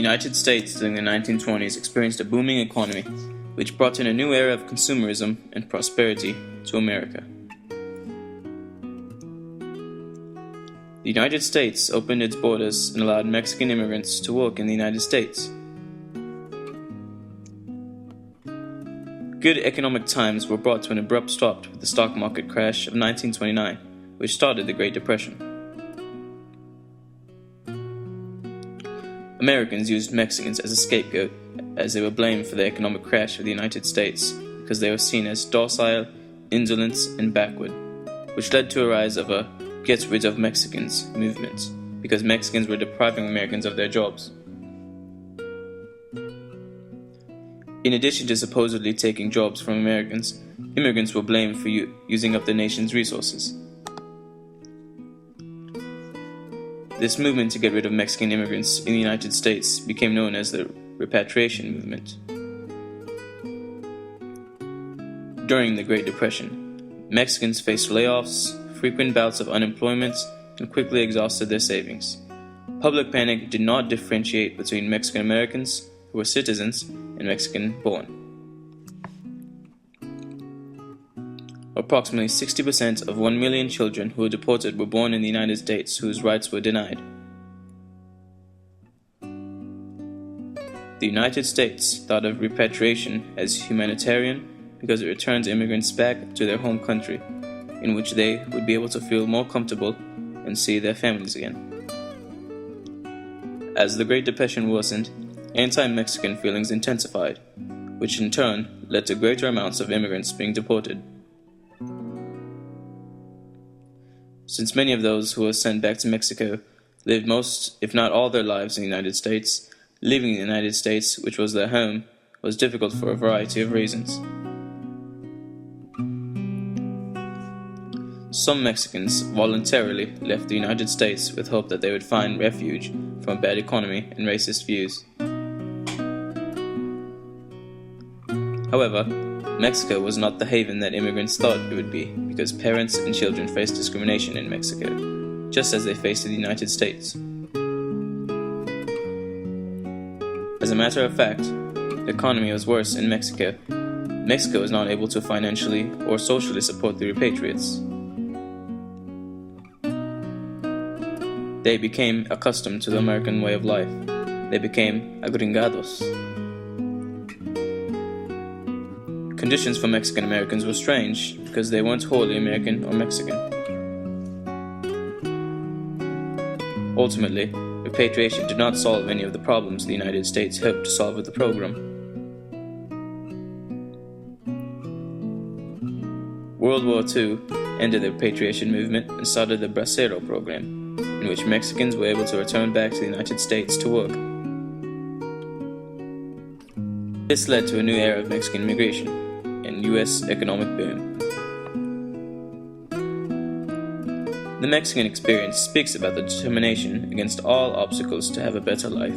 United States during the 1920s experienced a booming economy, which brought in a new era of consumerism and prosperity to America. The United States opened its borders and allowed Mexican immigrants to work in the United States. Good economic times were brought to an abrupt stop with the stock market crash of 1929, which started the Great Depression. Americans used Mexicans as a scapegoat, as they were blamed for the economic crash of the United States because they were seen as docile, indolent, and backward, which led to a rise of a "get rid of Mexicans" movement, because Mexicans were depriving Americans of their jobs. In addition to supposedly taking jobs from Americans, immigrants were blamed for using up the nation's resources. This movement to get rid of Mexican immigrants in the United States became known as the Repatriation movement. During the Great Depression, Mexicans faced layoffs, frequent bouts of unemployment, and quickly exhausted their savings. Public panic did not differentiate between Mexican Americans, who were citizens, and Mexican-born. Approximately 60% of 1 million children who were deported were born in the United States whose rights were denied. The United States thought of repatriation as humanitarian because it returns immigrants back to their home country, in which they would be able to feel more comfortable and see their families again. As the Great Depression worsened, anti-Mexican feelings intensified, which in turn led to greater amounts of immigrants being deported. Since many of those who were sent back to Mexico lived most, if not all, their lives in the United States, leaving the United States, which was their home, was difficult for a variety of reasons. Some Mexicans voluntarily left the United States with hope that they would find refuge from a bad economy and racist views. However, Mexico was not the haven that immigrants thought it would be, because parents and children faced discrimination in Mexico, just as they faced in the United States. As a matter of fact, the economy was worse in Mexico. Mexico was not able to financially or socially support the repatriates. They became accustomed to the American way of life. They became agringados. Conditions for Mexican Americans were strange because they weren't wholly American or Mexican. Ultimately, repatriation did not solve any of the problems the United States hoped to solve with the program. World War II ended the repatriation movement and started the Bracero program, in which Mexicans were able to return back to the United States to work. This led to a new era of Mexican immigration and U.S. economic boom. The Mexican experience speaks about the determination against all obstacles to have a better life.